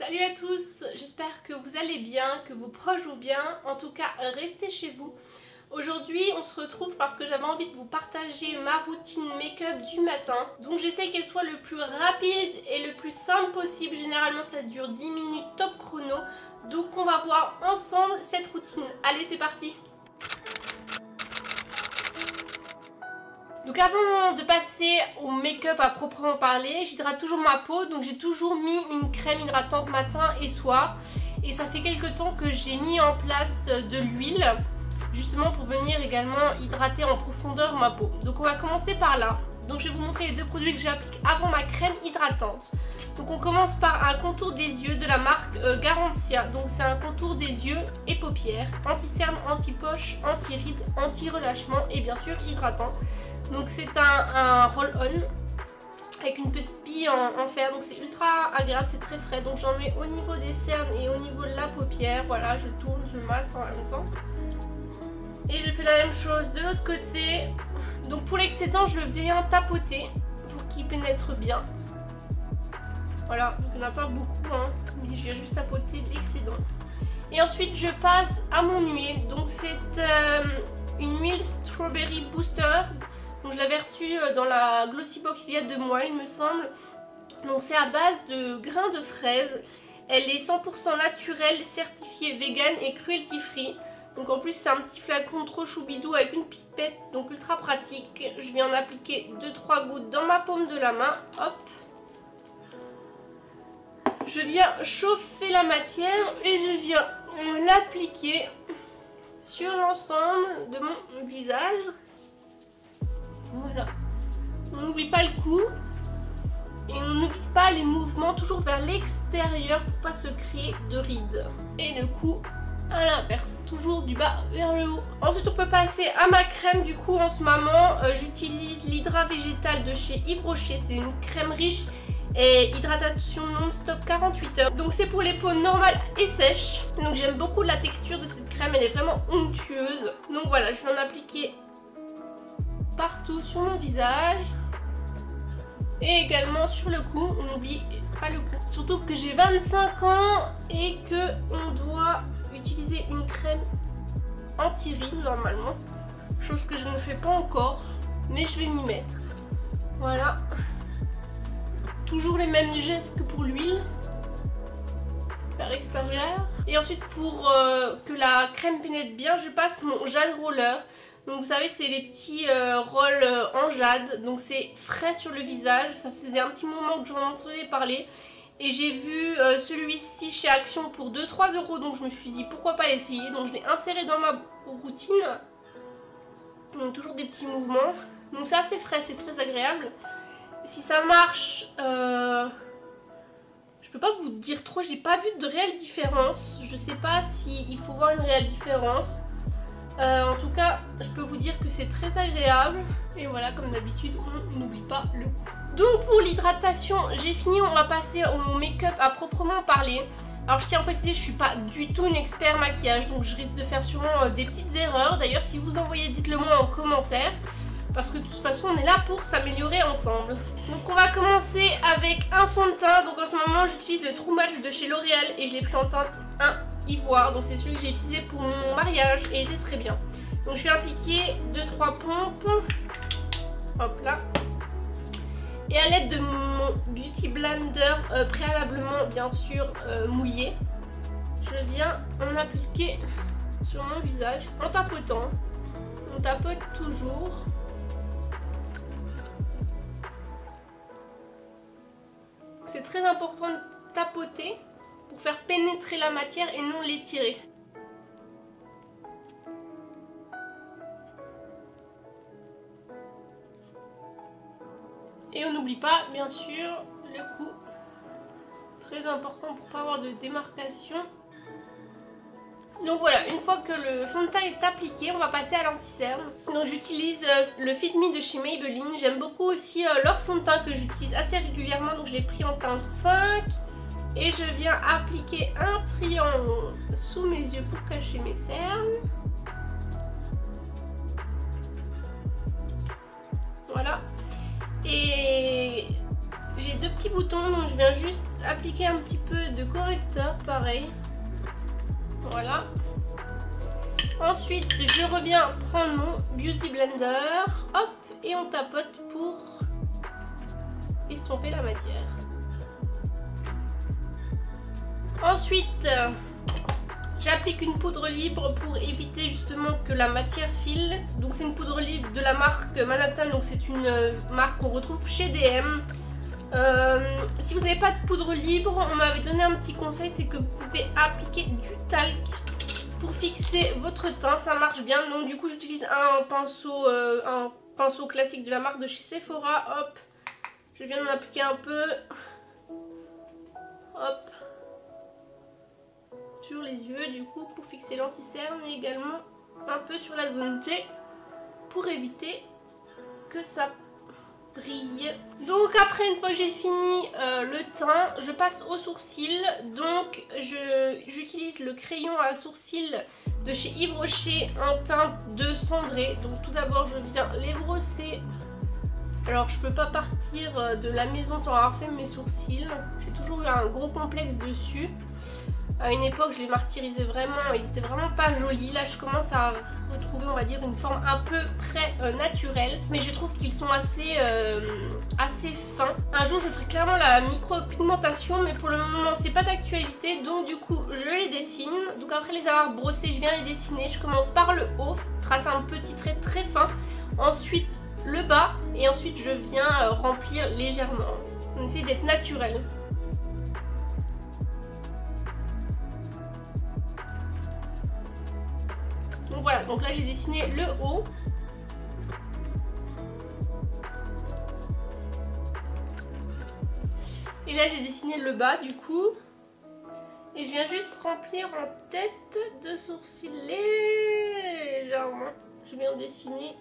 Salut à tous, j'espère que vous allez bien, que vos proches vont bien, en tout cas restez chez vous. Aujourd'hui on se retrouve parce que j'avais envie de vous partager ma routine make-up du matin. Donc j'essaie qu'elle soit le plus rapide et le plus simple possible, généralement ça dure 10 minutes top chrono. Donc on va voir ensemble cette routine. Allez c'est parti! Donc avant de passer au make-up à proprement parler, j'hydrate toujours ma peau, donc j'ai toujours mis une crème hydratante matin et soir. Et ça fait quelques temps que j'ai mis en place de l'huile, justement pour venir également hydrater en profondeur ma peau. Donc on va commencer par là. Donc je vais vous montrer les deux produits que j'applique avant ma crème hydratante. Donc on commence par un contour des yeux de la marque Garancia. Donc c'est un contour des yeux et paupières, anti-cerne, anti-poche, anti-rides, anti-relâchement et bien sûr hydratant. Donc c'est un roll-on avec une petite bille en fer, donc c'est ultra agréable, c'est très frais. Donc j'en mets au niveau des cernes et au niveau de la paupière, voilà, je tourne, je masse en même temps. Et je fais la même chose de l'autre côté. Donc pour l'excédent, je le viens tapoter pour qu'il pénètre bien. Voilà, donc il n'y en a pas beaucoup, hein, mais je viens juste tapoter l'excédent. Et ensuite je passe à mon huile, donc c'est une huile Strawberry Booster. Donc je l'avais reçue dans la Glossy Box il y a 2 mois il me semble. Donc c'est à base de grains de fraise. Elle est 100% naturelle, certifiée vegan et cruelty free. Donc en plus c'est un petit flacon trop choubidou avec une pipette, donc ultra pratique. Je viens en appliquer 2-3 gouttes dans ma paume de la main. Hop. Je viens chauffer la matière et je viens l'appliquer sur l'ensemble de mon visage. Voilà, on n'oublie pas le cou et on n'oublie pas les mouvements toujours vers l'extérieur pour pas se créer de rides. Et le cou à l'inverse, toujours du bas vers le haut. Ensuite on peut passer à ma crème. Du coup en ce moment j'utilise l'Hydra Végétal de chez Yves Rocher. C'est une crème riche et hydratation non-stop 48 heures. Donc c'est pour les peaux normales et sèches. Donc j'aime beaucoup la texture de cette crème, elle est vraiment onctueuse. Donc voilà, je vais en appliquer partout sur mon visage et également sur le cou. On n'oublie pas le cou, surtout que j'ai 25 ans et que on doit utiliser une crème anti-rides normalement, chose que je ne fais pas encore, mais je vais m'y mettre. Voilà, toujours les mêmes gestes que pour l'huile vers l'extérieur. Et ensuite pour que la crème pénètre bien, je passe mon jade roller. Donc vous savez c'est les petits rolls en jade, donc c'est frais sur le visage. Ça faisait un petit moment que j'en entendais parler et j'ai vu celui-ci chez Action pour 2-3 €, donc je me suis dit pourquoi pas l'essayer. Donc je l'ai inséré dans ma routine, donc toujours des petits mouvements. Donc c'est assez frais, c'est très agréable. Si ça marche, je peux pas vous dire trop, j'ai pas vu de réelle différence. Je sais pas s'il faut voir une réelle différence. En tout cas, je peux vous dire que c'est très agréable. Et voilà, comme d'habitude, on n'oublie pas le cou. Donc pour l'hydratation, j'ai fini. On va passer au make-up à proprement parler. Alors je tiens à préciser, je suis pas du tout une expert maquillage, donc je risque de faire sûrement des petites erreurs. D'ailleurs, si vous en voyez, dites-le moi en commentaire. Parce que de toute façon, on est là pour s'améliorer ensemble. Donc on va commencer avec un fond de teint. Donc en ce moment, j'utilise le True Match de chez L'Oréal et je l'ai pris en teinte 1 ivoire. Donc c'est celui que j'ai utilisé pour mon mariage et il était très bien. Donc je vais appliquer 2-3 pompes. Hop là. Et à l'aide de mon Beauty Blender préalablement bien sûr mouillé, je viens en appliquer sur mon visage en tapotant. On tapote toujours. C'est très important de tapoter pour faire pénétrer la matière et non l'étirer. Et on n'oublie pas bien sûr le cou, très important pour pas avoir de démarcation. Donc voilà, une fois que le fond de teint est appliqué, on va passer à l'anti-cerne. Donc j'utilise le Fit Me de chez Maybelline. J'aime beaucoup aussi leur fond de teint que j'utilise assez régulièrement. Donc je l'ai pris en teinte 5. Et je viens appliquer un triangle sous mes yeux pour cacher mes cernes. Voilà. Et j'ai les deux petits boutons, donc je viens juste appliquer un petit peu de correcteur, pareil. Voilà. Ensuite, je reviens prendre mon Beauty Blender, hop, et on tapote pour estomper la matière. Ensuite, j'applique une poudre libre pour éviter justement que la matière file. Donc c'est une poudre libre de la marque Manhattan, donc c'est une marque qu'on retrouve chez DM. Si vous n'avez pas de poudre libre, on m'avait donné un petit conseil, c'est que vous pouvez appliquer du talc pour fixer votre teint, ça marche bien. Donc du coup j'utilise un pinceau classique de la marque de chez Sephora. Hop, je viens d'en appliquer un peu, hop, sur les yeux du coup pour fixer l'anti-cerne, et également un peu sur la zone G pour éviter que ça brille. Donc après, une fois que j'ai fini le teint, je passe aux sourcils. Donc j'utilise le crayon à sourcils de chez Yves Rocher en teinte de cendré. Donc tout d'abord je viens les brosser. Alors je peux pas partir de la maison sans avoir fait mes sourcils. J'ai toujours eu un gros complexe dessus. À une époque je les martyrisais vraiment, ils étaient vraiment pas jolis. Là je commence à retrouver, on va dire, une forme un peu près naturelle, mais je trouve qu'ils sont assez fins. Un jour je ferai clairement la micro-pigmentation, mais pour le moment c'est pas d'actualité, donc du coup je les dessine. Donc après les avoir brossés, je viens les dessiner. Je commence par le haut, trace un petit trait très fin, ensuite le bas, et ensuite je viens remplir légèrement. On essaie d'être naturel. Donc voilà, donc là j'ai dessiné le haut. Et là j'ai dessiné le bas du coup. Et je viens juste remplir en tête de sourcils légèrement. Je viens dessiner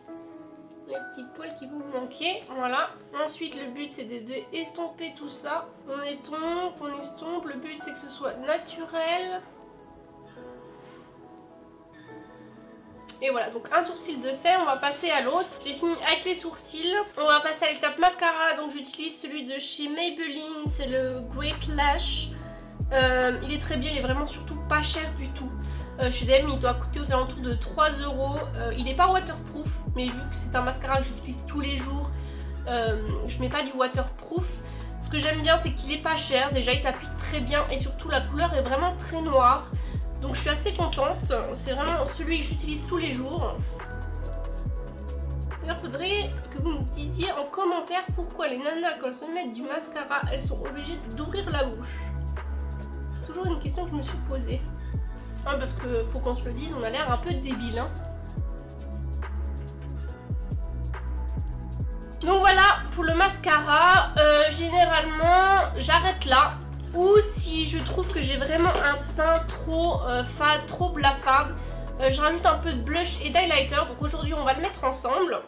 les petits poils qui vous manquaient. Voilà. Ensuite le but c'est de estomper tout ça. On estompe, on estompe. Le but c'est que ce soit naturel. Et voilà, donc un sourcil de fait, on va passer à l'autre. J'ai fini avec les sourcils. On va passer à l'étape mascara. Donc j'utilise celui de chez Maybelline, c'est le Great Lash. Il est très bien, il est vraiment surtout pas cher du tout. Chez DM il doit coûter aux alentours de 3 €. Il n'est pas waterproof, mais vu que c'est un mascara que j'utilise tous les jours, je mets pas du waterproof. Ce que j'aime bien c'est qu'il est pas cher, déjà il s'applique très bien et surtout la couleur est vraiment très noire. Donc je suis assez contente, c'est vraiment celui que j'utilise tous les jours. Il faudrait que vous me disiez en commentaire pourquoi les nanas quand elles se mettent du mascara, elles sont obligées d'ouvrir la bouche. C'est toujours une question que je me suis posée. Hein, parce que faut qu'on se le dise, on a l'air un peu débile. Hein. Donc voilà pour le mascara, généralement j'arrête là. Ou si je trouve que j'ai vraiment un teint trop fade, trop blafarde, je rajoute un peu de blush et d'highlighter. Donc aujourd'hui on va le mettre ensemble.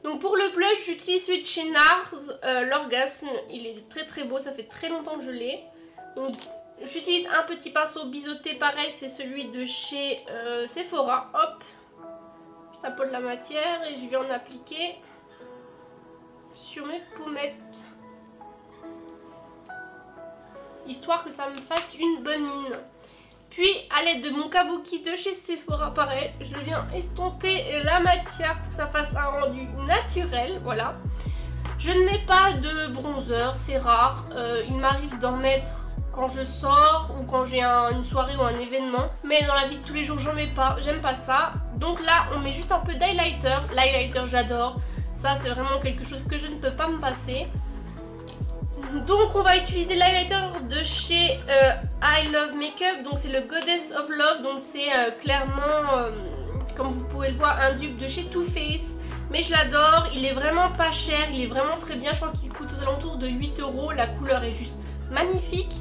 Donc pour le blush j'utilise celui de chez NARS, l'Orgasme. Il est très très beau, ça fait très longtemps que je l'ai. Donc j'utilise un petit pinceau biseauté, pareil c'est celui de chez Sephora. Hop, je tapote la matière et je vais en appliquer sur mes pommettes. Histoire que ça me fasse une bonne mine. Puis à l'aide de mon kabuki de chez Sephora, pareil, je viens estomper la matière pour que ça fasse un rendu naturel, voilà. Je ne mets pas de bronzer, c'est rare, il m'arrive d'en mettre quand je sors ou quand j'ai une soirée ou un événement, mais dans la vie de tous les jours j'en mets pas, j'aime pas ça. Donc là on met juste un peu d'highlighter, l'highlighter j'adore, ça c'est vraiment quelque chose que je ne peux pas me passer. Donc on va utiliser l'highlighter de chez I Love Makeup, donc c'est le Goddess of Love, donc c'est clairement, comme vous pouvez le voir, un dupe de chez Too Faced. Mais je l'adore, il est vraiment pas cher, il est vraiment très bien, je crois qu'il coûte aux alentours de 8 €, la couleur est juste magnifique.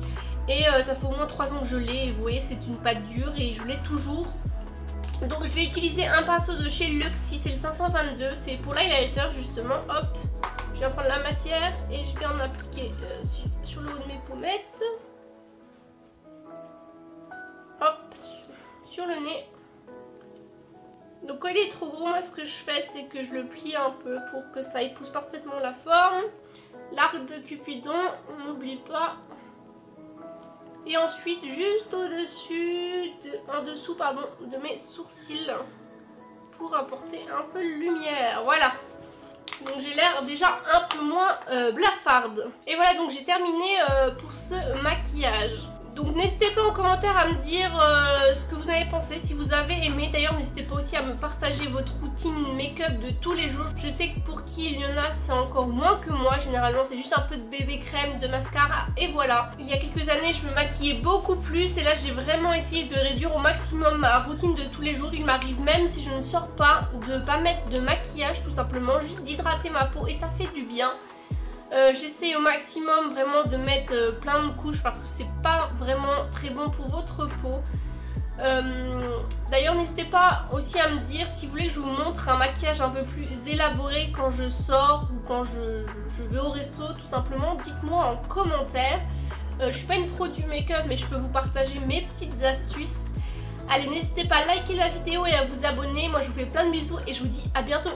Et ça fait au moins 3 ans que je l'ai, et vous voyez c'est une pâte dure et je l'ai toujours. Donc je vais utiliser un pinceau de chez Luxie, c'est le 522, c'est pour l'highlighter justement, hop. Je vais prendre la matière et je vais en appliquer sur le haut de mes pommettes. Hop, sur le nez. Donc quand il est trop gros, moi ce que je fais c'est que je le plie un peu pour que ça épouse parfaitement la forme. l'arc de Cupidon, on n'oublie pas. Et ensuite juste au-dessus, en dessous pardon, de mes sourcils pour apporter un peu de lumière. Voilà. Donc j'ai l'air déjà un peu moins blafarde. Et voilà, donc j'ai terminé pour ce maquillage. Donc n'hésitez pas en commentaire à me dire ce que vous avez pensé, si vous avez aimé. D'ailleurs n'hésitez pas aussi à me partager votre routine make-up de tous les jours. Je sais que pour qui il y en a c'est encore moins que moi. Généralement c'est juste un peu de bébé crème, de mascara et voilà. Il y a quelques années je me maquillais beaucoup plus et là j'ai vraiment essayé de réduire au maximum ma routine de tous les jours. Il m'arrive même si je ne sors pas de pas mettre de maquillage tout simplement, juste d'hydrater ma peau et ça fait du bien. J'essaye au maximum vraiment de mettre plein de couches parce que c'est pas vraiment très bon pour votre peau. D'ailleurs n'hésitez pas aussi à me dire si vous voulez que je vous montre un maquillage un peu plus élaboré quand je sors ou quand je vais au resto tout simplement. Dites-moi en commentaire. Je suis pas une pro du make-up mais je peux vous partager mes petites astuces. Allez n'hésitez pas à liker la vidéo et à vous abonner. Moi je vous fais plein de bisous et je vous dis à bientôt.